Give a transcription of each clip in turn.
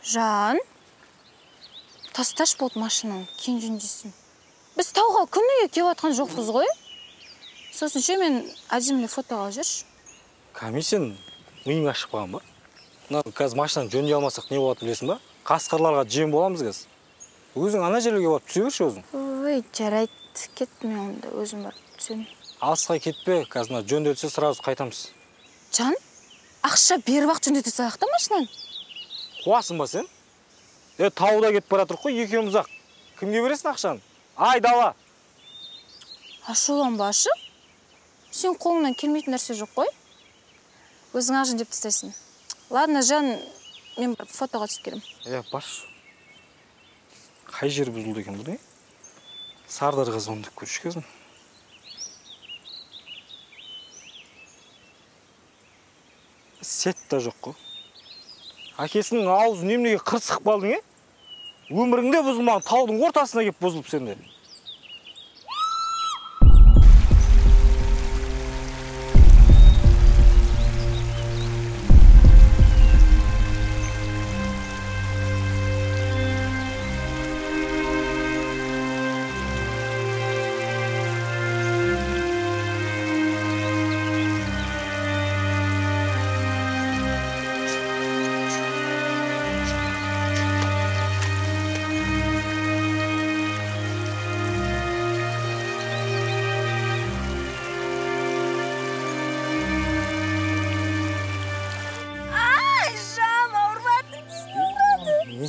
Жан, тасташ болды машинаның, кейін жөндесін. Біз тауға күніге кеп атқан жоқпыз ғой. Сосын ше мен әдемілі фотоға жүрші. Комиссиян миың ашып қалған ба? Қазір машинаны жөндей алмасақ не болады білесің ба? Қасқырларға жем боламыз қазір. Өзің ана жерлерге барып түсе берші өзің. Ой, жарайды, кетті мен онда өзім барып түсемін. Алысқа кетпе, қазір жөнделсе сразу қайтамыз. Жан, ақша беріп ақ жөндете салайық та машинаны. Қуасың ба сен? Тауда кетіп бара тұрық қой, екеуміз ақ. Кімге бересің ақшаны? Ай, дала. Ашуланбашы. Сен қолыңнан келмейтін нәрсе жоқ қой. Өзің ақ жөндеп тастайсың. Ладно, Жан, мен бір фотоға түсіп келем. Баш. Қай жер бұзылды екен бұл? Сардарға звондап көрші кезін. Сет та жоқ қой. Әкесінің аузы немнеге қырсық балдың, Өміріңде бұзылмаған таудың ортасына кеп бұзылып сенде.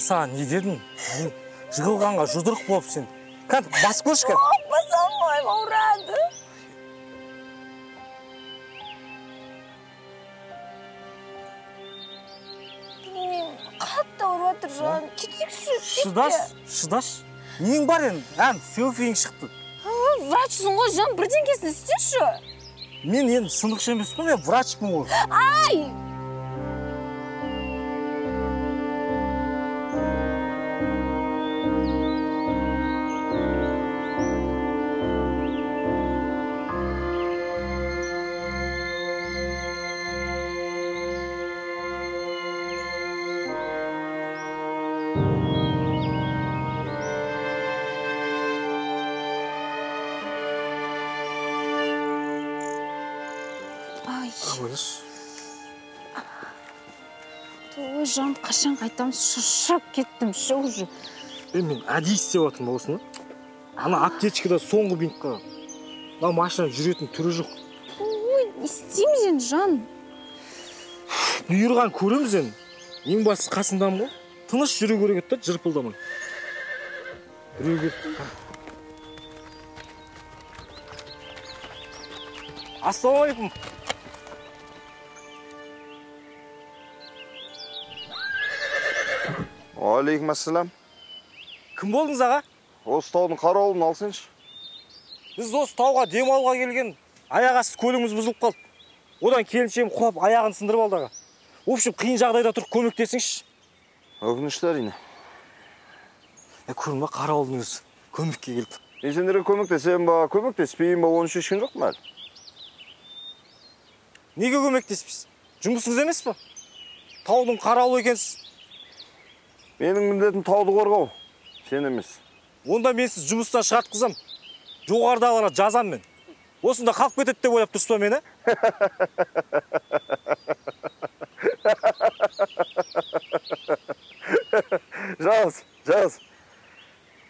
Саған не дедің? Жығылғанға жұдырық болып сен. Кәді, басып көрші кәді. Баса алмайым, аурады. Мен қатты аурыватыр, Жан. Кетсекші, Шыдаш. Нең бар ең? Селфиің шықты. Врачсың ғой, Жан, бірдеңкесін істеші. Мен енді сынықшы емес қой, мен врачпын ғой. Ай! Ой, Жан, қашан қайтамыз, шыршап кеттім, уже. Мен әдейі істеп атырмын осыны. Ана аптечкада соңғы бинт қалған. Мына машина жүретін түрі жоқ. Ой, істейміз енді, Жан. Бұйырған көреміз енді. Ең басы қасындамын ғой. Тыныш жүру керек еді, жырпылдамай. Біреу кетті. Ассалаумалейкум. Алейкум ассалам. Кім болдыңыз аға? Осы таудың қарауылын алсыншы. Біз осы тауға демалуға келген аяқасыз көлігіміз бұзылып қалды. Одан келіншегім құлап аяғын сындырып алды аға. В общем, қиын жағдайда тұрып көмектесіңізші. Өкінішті әрине. Көрдің ба, қарауылдың өзі көмекке келді. Мен сендерге көмектесем ба, көмектеспеймін ба, оны шешкен жоқ мәл. Неге көмектеспейсіз? Жұмысыңыз емес па? Таудың қарауылы екенсіз. Менің міндетім тауды қорғау, сен емес. Онда мен сіз жұмыстан шығартқызам. Жоғарыдағыларға жазам мен. Осында қалып кетеді деп ойлап тұрсыз ба мені? Жаз.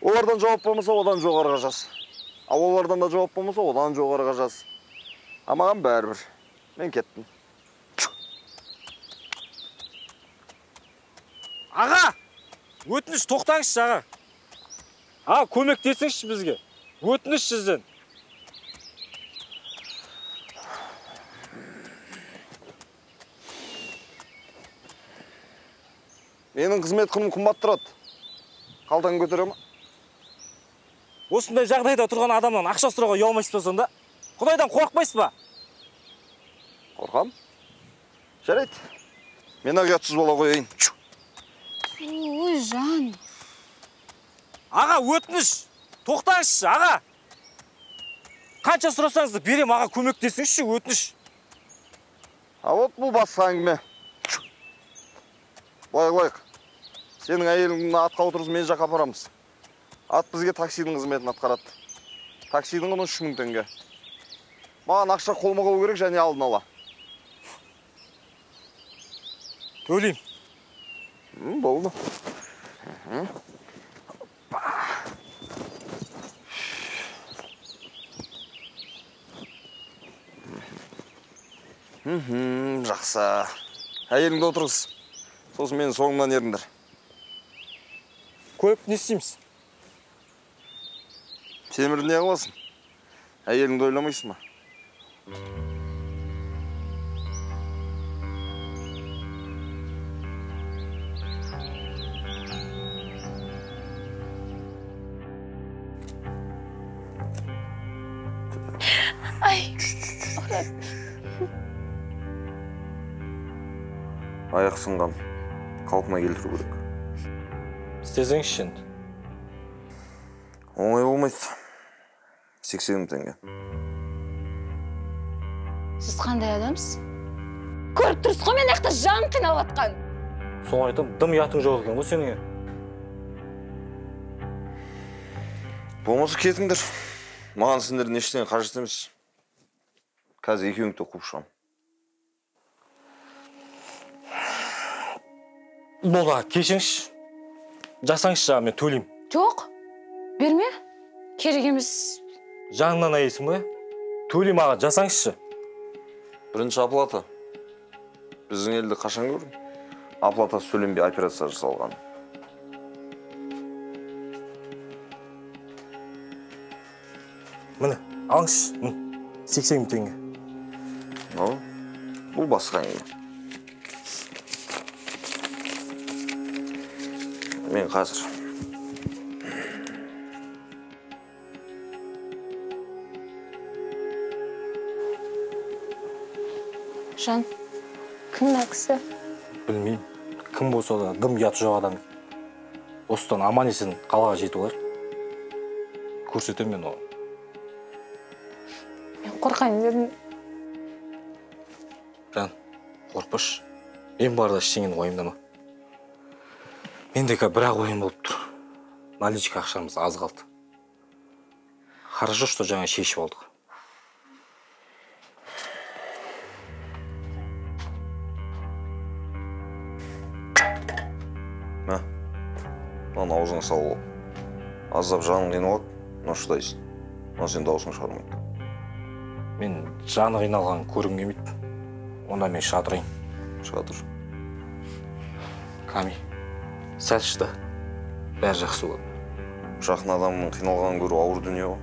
Олардан жауап болмаса, одан жоғарыға жаз. А олардан да жауап болмаса, одан жоғарыға жаз. А маған бәрібір. Мен кеттім. Аға! Өтініш, тоқтаңызшы аға. Көмектесіңізші бізге. Өтініш сізден. Менің қызмет құным қымбат тұрады. Қалтаң көтере ма? Осындай жағдайда тұрған адамнан ақша сұрауға ұялмайсыз ба сонда? Құдайдан қорықпайсыз ба? Қорқам? Жарайды. Мен ұятсыз бола қояйын. Ой, Жан. Аға, өтініш. Тоқтаңызшы, аға. Қанша сұрасаңызды берем, аға, көмектесіңізші, өтініш. Вот бұл басқа әңгіме. Былай қылайық. Сенің әйеліңді атқа отырғызып мен жаққа апарамыз. Ат бізге таксидің қызметін атқарады. Таксидің құны 3000 теңге. Маған ақша қолма-қол керек және алдын ала. Төлейм. Болды. Жақсы. Әйеліңді отырғыз. Сосын мені соңымнан еріңдер. Көріп не істейміз? Темірді не қыласың? Әйеліңді ойламайсың ба? Ай. Аяқ сынған. Қалпына келтіру керек. Істесеңізші енді. Оңай болмайды. 80 теңге. Сіз қандай адамсыз? Көріп тұрсыз ғой мен аяқта жаным қиналып жатқан. Соны айтам, дым ұятың жоқ екен ғой сенің. Болмаса кетіңдер. Маған сендердің ештеңе қажет емес. Қазір екеуіңді де қуып шығамын. Болды, кешіңізші. Жасаңызшы жағын, мен төлеймін. Жоқ, берме. Керек емес. Жаныңнан аяйсың ба? Төлеймін аға, жасаңызшы. Бірінші оплата. Біздің елді қашан көрдің? Оплата сөйленбей операция жасалған. Міне, алыңызшы. 80 теңге. Бұл басқа әңгіме. Мен қазір. Жан, кім мына кісі? Білмеймін. Кім болса да дым ұяты жоқ адам. Осыдан аман есен қалаға жетіп алар. Көрсетемін мен оған. Мен қорқайын дедім. Жан, қорқпаш. Мен барда ештеңені уайымдама. Мендегі бірақ ойым болып тұр. Наличка ақшамыз аз қалды. Хорошо, что жаңа шешіп алдық. Мә, маған аузыңа салып ал. Аздап жаның қиналады, мына шыдайсың. Мына сен даусың шығармайды. Мен жаны қиналған көргім келмейді. Онда мен шатырайын. Шатыр. Ками, сәл шыда. Бәрі жақсы болады. Жақын адамның қиналғанын көру ауыр дүние ғой.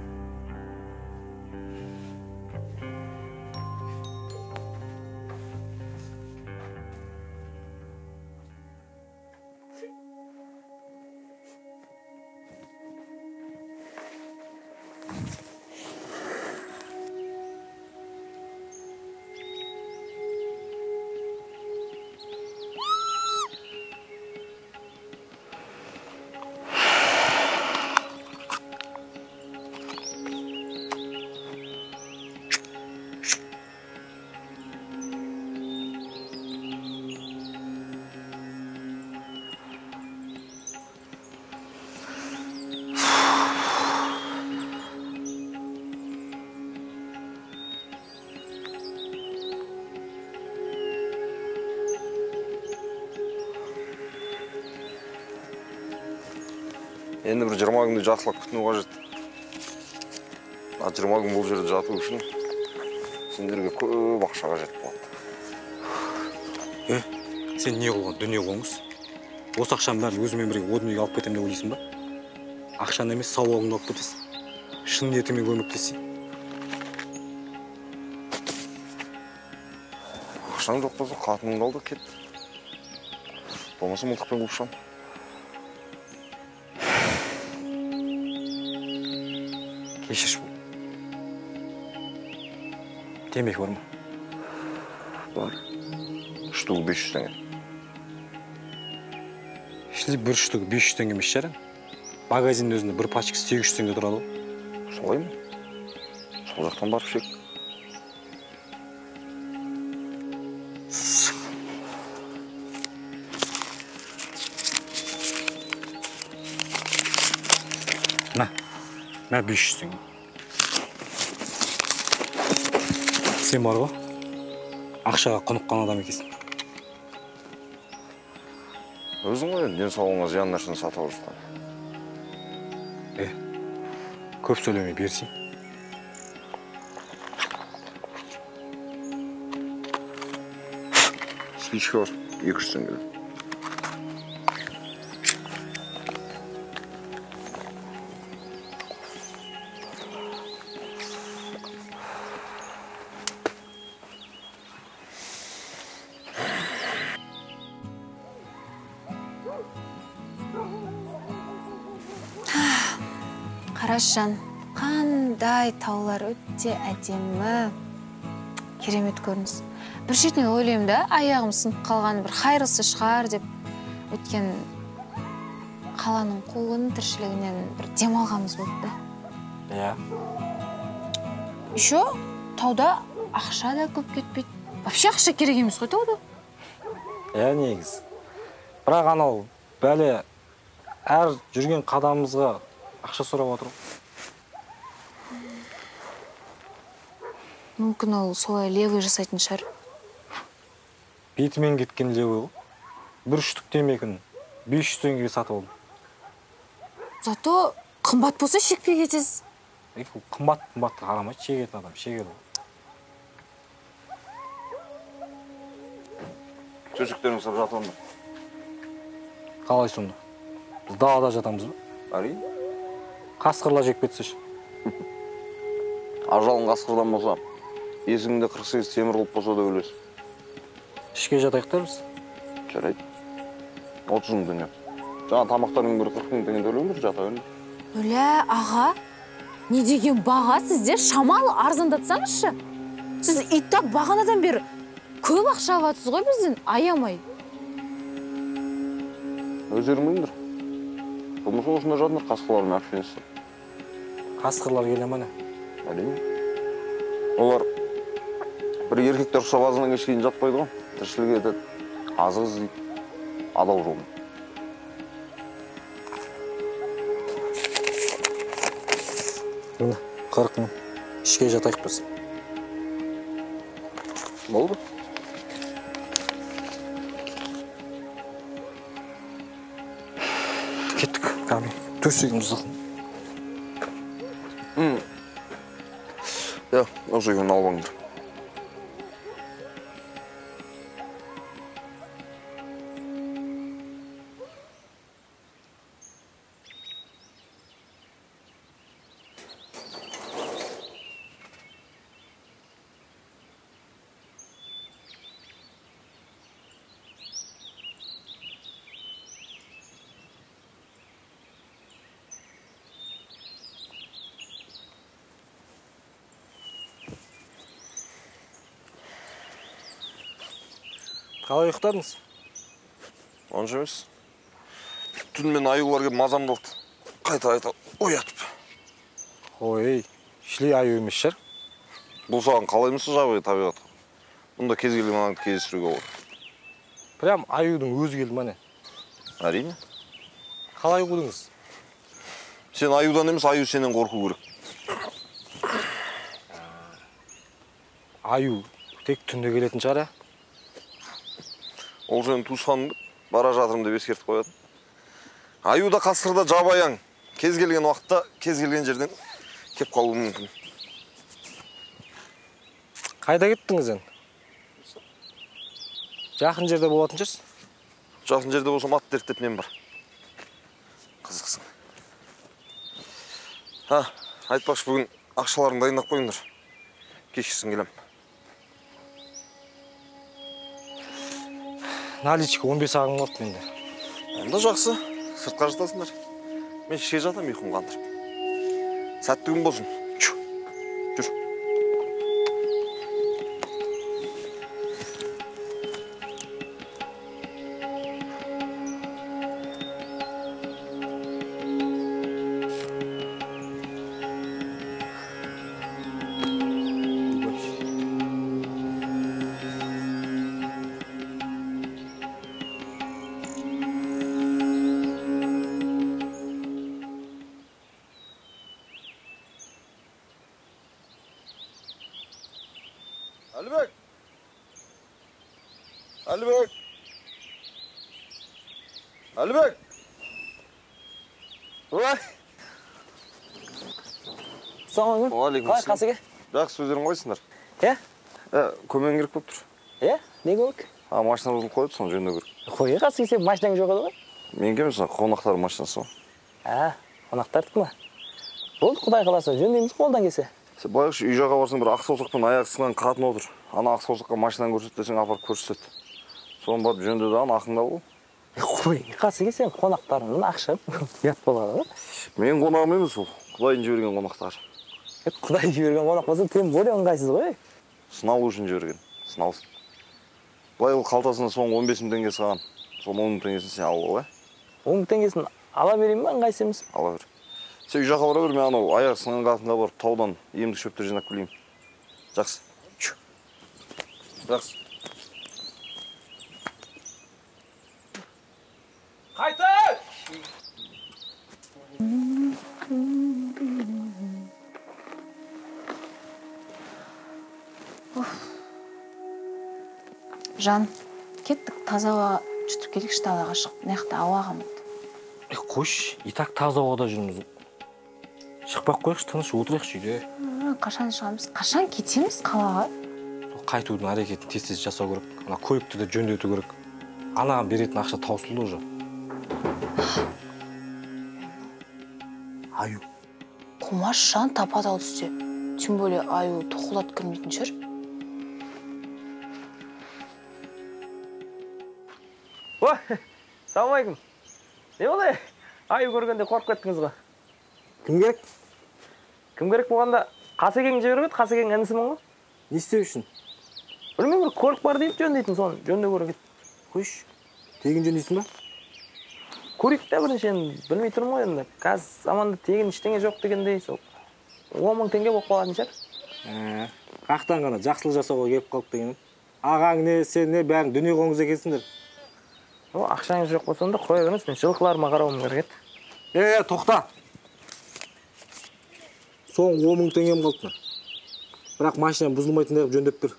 Енді бір 20 күнде жақсылап күтіну қажет. 20 күн бұл жерде жату үшін сендерге көп ақша қажет болады. Сен не қылған дүние қоңыз? Осы ақшаны бәрін өзімен бірге одмеге алып кетем деп ойлайсың ба? Ақшаны емес, сауығыңды алып кетесің. Шын ниетімен көмектесейін. Ақшаң жоқ болса, қатының қалды, кет. Болмаса мылтықпен қуып шығамын. Кешірші бұл. Темекі бар ма? Бар. Штук 500 теңге. Ішілі бір штук 500 теңге емес жарам. Магазиннің өзінде бір пачка 800 теңге тұрады ғой. Солай ма? Сол жақтан барып шек. Мә 500 теңге. Сен бар ғой, ақшаға құныққан адам екенсің. Өзің ғой денсаулығыңа зиян нәрсені сатып алып Көп сөйлемей берсең. Спичка бар, 200 теңге. Қарашжан, қандай таулар өте әдемі. Керемет көрініс. Бір шетінен ойлаймын да, аяғым сынып қалғаны бір хайырлысы шығар деп. Өткен қаланың қуғын тіршілігінен бір демалғанымыз болды да. Иә. Еще тауда ақша да көп кетпейді. Вообще ақша керек емес қой тауда. Иә, негіз. Бірақ анау бәле әр жүрген қадамымызға ақша сұрап отыр. Мүмкін ол солай лего жасайтын шығар. Бетімен кеткен лего. Бір штук темекін 500 теңгеге сатып алдым. Зато қымбат болса шекпей кетесіз. Қымбатқа қарамайды, шегетін адам, шегеді. Төсектерің сап жатыр ма? Қалай сонда? Біз далада жатамыз ба? Әрине. Қасқырла жеп кетсеш. Ажалың қасқырдан болса, есіңде 48 темір қылып болса да өлесің. Ішке жатайықтар біз? Жарайды. 30 мың теңге. Жаңа тамақтардың бірі 40 мың теңге төлеңдер, жата өрін. Өлә, аға, не деген баға сізде? Шамалы арзандатсаңызшы. Сіз иттап бағанадан бері көп ақша алатсыз ғой бізден, аямай. Өздеріңдер. Бұмысы осында жатындар қасқырлармен әпшенесі. Қасқырлар келе мана. Әрине. Олар бір еркектер ұқсап азынан кешкейін жатпайды ғой. Тіршілік етеді, азық іздейді, адал жолын. Міне, 40 мың. Ішке жатайық біз. Болды. Кеттік, кәме. Төсегіміз ал. Ja, осы үйін алып алыңдар. Қалай ұйықтадыңыз? Онша емес. Түнімен аюлар келіп мазам болды. Қайта оятып. Ой, шлей аю емес шығар. Бұл саған қалай емес жабайы табиғат. Бұнда кез келген маңды кездестіруге болады. Прям аюдың өзі келді мане. Әрине. Қалай қудыңыз? Сен аюдан емес, аю сенен қорқу керек. Аю тек түнде келетін шығар, Ол сенің туысқаның бара жатырым деп ескертіп қояды. Аюда қасқырда жабаяң. Кез келген уақытта, кез келген жерден кеп қалуы мүмкін. Қайда кеттіңіз енді? Жақын жерде болатын шығарсыз? Жақын жерде болсам ат дерттеп нем бар. Қызықсың. Айтпақшы, бүгін ақшаларың дайындап қойыңдар. Кешкісін келем. Наличка 15 ағым болды менде. Онда жақсы. Сыртқа жатасыңдар. Мен ішке жатам, ұйқым қандырып. Сәтті күн болсын. Жүр. Әлібек! Әлібек! Әлібек! Ой! Ассалаумағалейкум. Уағалейкум Қалай қасеке? Жақсы өздерің қойсыңдар. Көмегің керек болып тұр. Не көмек? Машина бұзылып қойды, соны жөндеу керек. Қой, қасеке, сен машинаң жоқ еді ғой? Мен кемін, қонақтар машинасы ғой. Қонақтардікі ма? Болды, Құдай қаласа, жөндейміз қолдан келсе. Сен байғыш үй жаққа барсаң, бір ақ саусақпен аяқ сынған қатын отыр. Ана ақ саусаққа машинаны көрсет десең, апарып көрсет. Соны барып жөндеді, ақыңда бол. Қой, қасеке, сен қонақтарыңнан ақша ұят болады ғой. Мен қонағым емес ол, Құдайдың жіберген қонақтар. Құдай жіберген қонақ болса, тем более ыңғайсыз ғой. Сыналу үшін жіберген, сыналсын. Былай ол қалтасына соңғы 15 мың теңге саған. Сол 10 мың теңгесін сен алып ал, 10 мың теңгесін ала берейін ба, ыңғайсыз емес? Ала бер. Сен үй жаққа бара бер, мен анау аяқ сынған қатынға барып таудан емдік шөптер жинап келейін. Жақсы. Жақсы. Қайтып! Жан, кеттік таза ауаға жұтып келейікші далаға шығып. Мына жақта ауа қамайды. Қош, и так таза ауада жүрміз. Шықпақ қойықшы, тыныш отырайықшы үйде. Қашан шығамыз? Қашан кетеміз қалаға? Қайтудың әрекетін тез жасау керек. Ана көлікті де жөндету керек. Анаған беретін ақша таусылды уже. Аю. Құмаш жан тапа-тал түсте. Тем более аю тоқылат кірмейтін шығар. Ой, саламалейкум. Не болды? Аю көргенде қорқып кеттіңіз ғой. Кім керек? Кім керек болғанда Қасекең жіберіп еді, Қасекең інісімін ғой. Не істеу үшін? Білмеймін, бір көлік бар deyip жөндейтін, соны жөндеу керек еді. Қойш, тегін жөндейсің ба? Көрейік те біріншен, білмей тұрмын ғой енді. Қазір заманда тегін ештеңе жоқ дегендей, сол 10 мың теңге болып қалатын шығар. Қақтан ғана жақсылық жасауға келіп қалып дегенім. Ағаң не, сен не, бәрің дүние қоңыз екенсіңдер. Ақшаңыз жоқ болса да қоя беріңіз, мен жылқыларыма қарауым керек еді. Тоқта. Соңғы 10 мың теңгем қалды ма? Бірақ машинам бұзылмайтындай қылып жөндеп бер.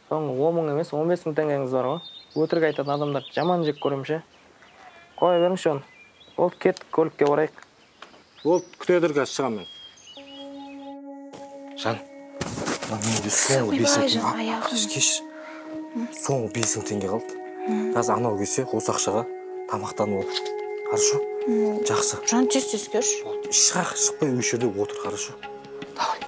Соңғы 10 мың емес, 15 мың теңгеңіз бар ғой. Өтірік айтатын адамдар жаман жек көремін ше. Қоя беріңізші оны. Болды, кеттік, көлікке барайық. Болды, күте тұр, қазір шығам мен. Жан. Соңғы 5 мың Жан, аяғым. кешір. Соңғы 5 мың теңге қалды. Қазір анау келсе, осы ақшаға тамақтанып ол. Хорошо? Жақсы. Жан тез-тез көрші. Шықпай өз жерде отыр, хорошо? Давай.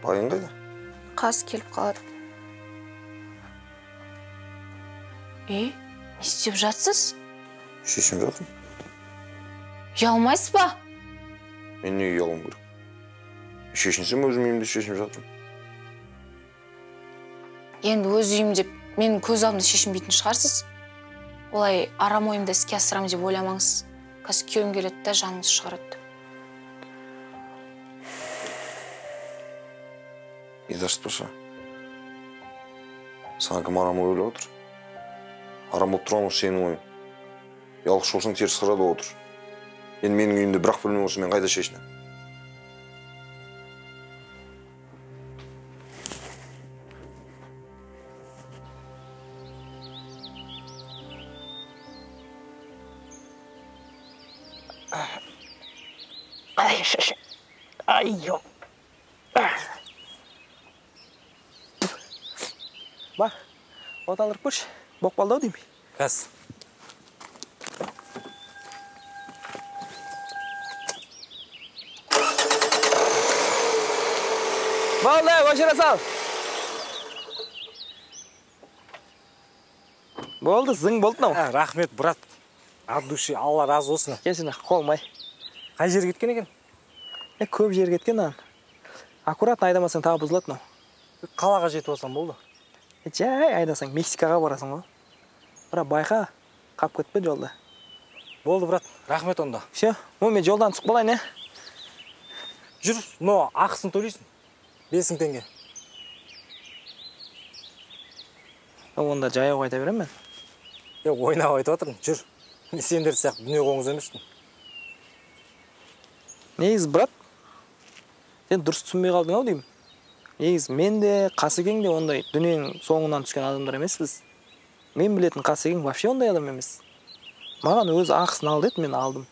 Байың қайда? Қас келіп қалады. Не істеп жатсыз? Шешім жатырмын. Ұялмайсыз ба? Мен не ұялым керек? Шешінсем өзім үйімде шешім жатырмын. Енді өз үйім деп, менің көз алдымда шешінбейтін шығарсыз. Олай арам ойымда іске асырам деп ойламаңыз. Қазір күйеуім келеді де жаныңыз шығарады. Идарыспаша. Саған кім арам ой ойлап отыр? Арам болып тұрған осы сенің ойың. Ұялғыш болсаң теріс қырады отыр. Енді менің үйімде бірақ бөлме болса мен қайда шешінемін? Бар, оталырып көрші. Боқпалдау деймі. Кәс. Болды, көшіре сал. Болды, зың болды нау. Рахмет, брат. От души, Алла разы болсын. Келсін, қолмай. Қай жер кеткен екен? Көп жер кеткен ан. Аккуратно айдамасаң тағы бұзылады нау. Қалаға жетіп алсам болды. Жай айдасаң Мексикаға барасың ғой. Бірақ байқа, қап кетпе жолда. Болды, брат. Рахмет онда. Все, мен жолдан түсіп болайын, Жүр, но ақысын төлейсің. 5 теңге. Онда жаяу айта берем мен. Ойнап айтып отырмын. Жүр. Мен сендер сияқты дүние қоңыз емеспін. Негіз, брат, сен дұрыс түсінбей қалдың ау деймін. Негіз, мен де, Қасекең де ондай дүниенің соңынан түскен адамдар емеспіз. Мен білетін Қасекең вообще ондай адам емес. Маған өз ақысын алды еді, мен алдым.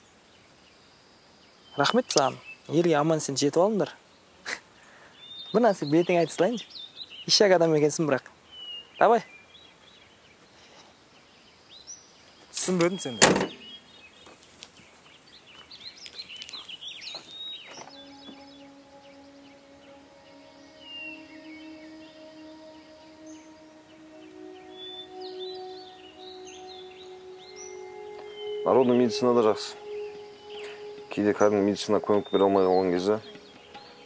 Рахмет саған. Елге аман сен жетіп алыңдар. Бір нәрсе бетің айта салайыншы. Ишак адам екенсің бірақ. Давай. Түсінбедім сенде. Народный медицинада жақсы. Кейде кәдімгі медицина көмек бере алмай қалған кезде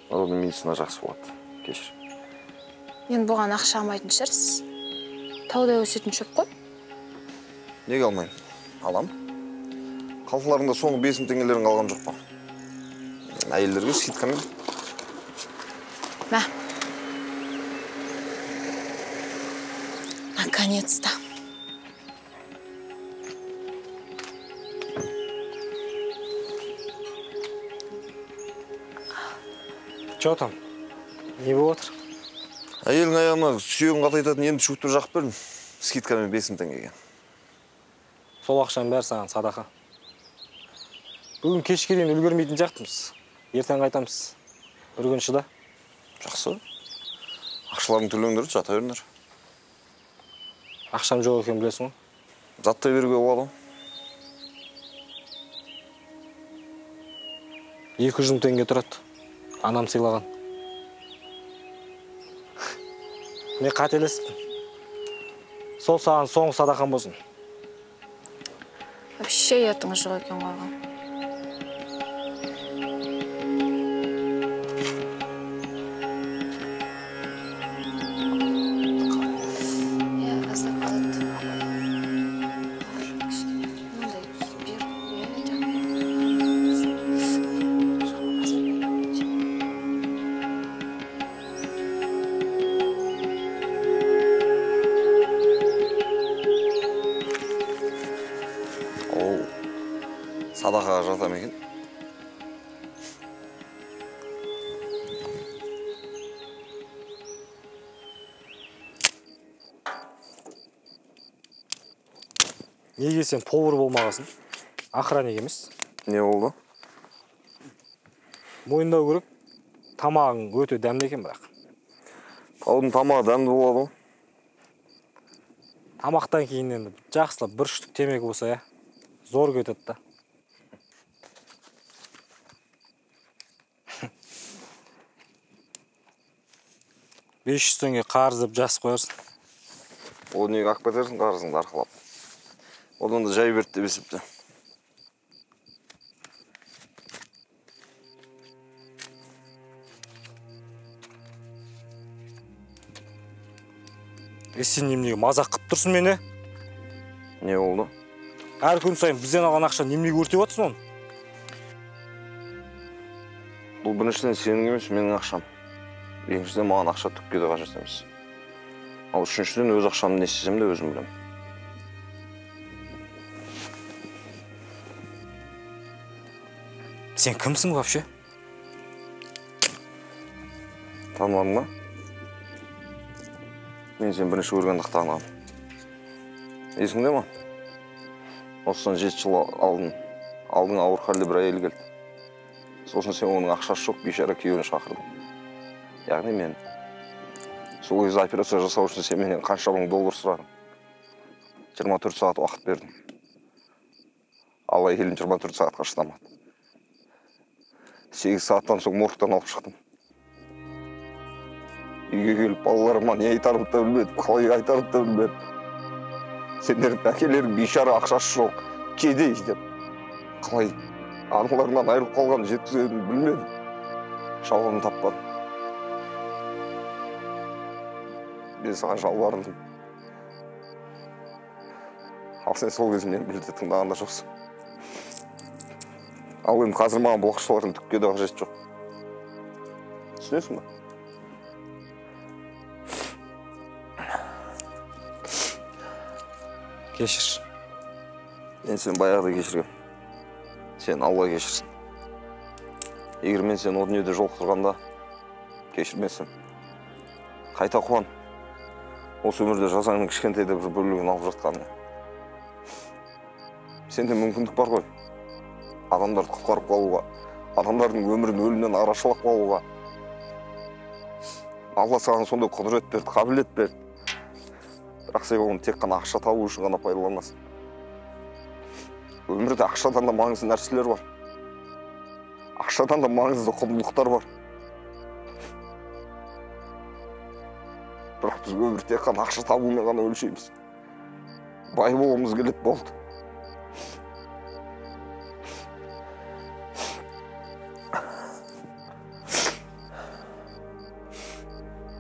народный медицина жақсы болады. Кешір. Мен бұған ақша алмайтын шығарсыз. Тауда өсетін шөп қой. Неге алмайын? Алам. Қалталарында соңғы 5 теңгелерін қалған жоқ па? Әйелдерге скидкамен. Мә. Наконец-то. Че там? Не болып отыр? Әйелің аяғына сүйегін қатайтатын енді шүктір жақып бердім. Скидкамен 5 теңгеге. Сол ақшаның бәрі саған садақа. Бүгін кешке дейін үлгермейтін жақтымыз. Ертең қайтамыз. Бір күн шыда. Жақсы. Ақшаларын төлеңдер, жата беріңдер. Ақшам жоқ екен білесің ғой. Заттай беруге болады. 200 теңге тұрады. Анам сыйлаған. Не қателестім. Сол саған соңғы садақам болсын. Вообще ұятыңыз жоқ екен қойған. Садақаға жатам екен. Неге сен повар болмағасың? Охранник емес. Не болды? Мойындау керек. Тамағың өте дәмді екен бірақ. Таудың тамағы дәмді болады. Тамақтан кейін енді жақсылап бір штук темекі болса, зор кетеді да. $500 қарыз деп жазып қоярсың. Ол неге ақ кетерсің қарызыңды арқылап. Одан да жай берді деп есепте. Сен неменеге мазақ қып тұрсың мені? Не болды? Әр күн сайын бізден алған ақша неменеге өртеп отырсың оны? Бұл біріншіден сенің емес, менің ақшам. Екіншіден маған ақша түкке де қажет емес. Ал үшіншіден өз ақшамды не істесем де өзім білемін. Сен кімсің вообще? Танымадың ба? Мен сен бірінші көргенде танығам. Есіңде ма? Осыдан 7 жыл алдың ауыр халде бір әйел келді. Сосын сен оның ақшасы жоқ бейшара күйеуін шақырдың. Яғни мен. Сол кезде операция жасау үшін сен менен қанша мың доллар сұрадың? 24 сағат уақыт бердім. Алла келін 24 сағатқа шыдамады. 8 сағаттан соң моргтан алып шықтым. Үйге келіп балаларыма не айтарымды да білмедім, қалай айтарымды да білмедім. Сендердің әкелерің бейшара, ақшасы жоқ, кедей деп. Қалай аналарынан айырылып қалғанын жеткізетінімді білмедім. Жауабын таппадым. Мен саған жалбарындым. Ал сен сол кезде мені білді тыңдаған да жоқсың. Ал енді қазір маған бұл ақшалардың түкке де қажеті жоқ. Түсінесің ба? Кешір. Мен сені баяғыда кешіргем. Сен Алла кешірсін. Егер мен сені о дүниеде жолықтырғанда кешірмесем, қайта қуан. Осы өмірде жазаңның кішкентайда бір бөлігін алып жатқанына. Сенде мүмкіндік бар ғой. Адамдарды құтқарып қалуға, адамдардың өмірін өлімнен арашалап қалуға. Алла саған сондай құдірет берді, қабілет берді. Бірақ сен оны тек қана ақша табу үшін ғана пайдаланасың. Өмірде ақшадан да маңызды нәрселер бар. Ақшадан да маңызды құндылықтар бар. Бірақ біз өмір тек қана ақша табумен ғана өлшейміз. Бай болғымыз келеді, болды.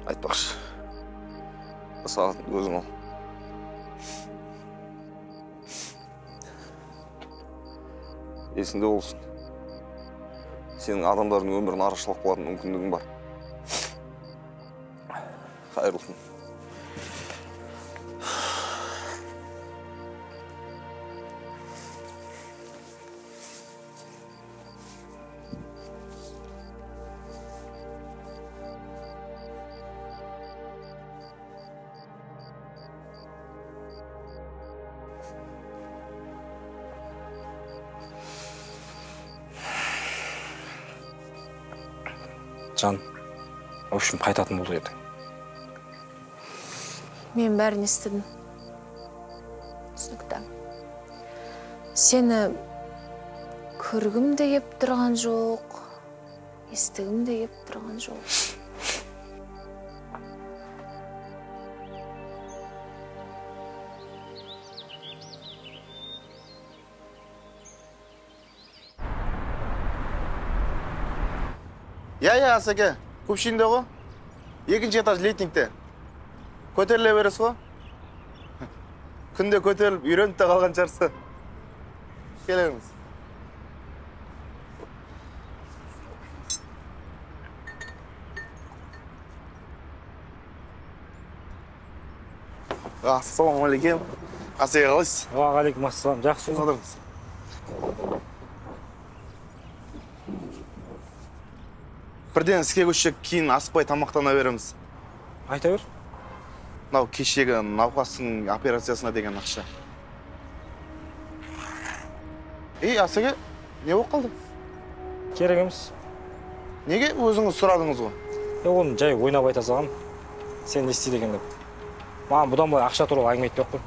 Айтпақшы, сағатыңды өзің ал. Есіңде болсын. Сенің адамдардың өмірін арашалап қалатын мүмкіндігің бар. Қайырлы күн. Жан, в общем, қайтатын болды еді. Мен бәрін естідім. Түсінікті. Сені көргім де кеп тұрған жоқ, естігім де кеп тұрған жоқ. Я, Асеке, көпшінде ғой. Екінші этаж лейтингте. Көтеріле бересіз ғой. Күнде көтеріліп, үйреніп те қалған шығарсыз. Келіңіз. Ассалаумағалейкум. Асеке қалайсыз? Уағалейкум ассалам. Жақсы отырыңыз. Бірден іске көшсек, кейін асықпай тамақтана береміз. Айта бер. Мынау кешегі науқастың операциясына деген ақша. Асеке, не болып қалды? Керек емес. Неге өзіңіз сұрадыңыз ғой? Оны жай ойнап айта салғам. Сен не істейді екен деп. Маған бұдан былай ақша туралы әңгіме айтпай қой.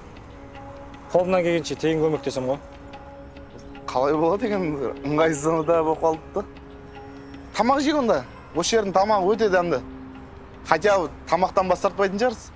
Қолымнан келгенше тегін көмектесем ғой. Қалай болады екен? Ыңғайсыздана болып қалды. Тамақ жей онда. Осы жердің тамағы өте дәмді. Хотя тамақтан бас тартпайтын шығарсыз.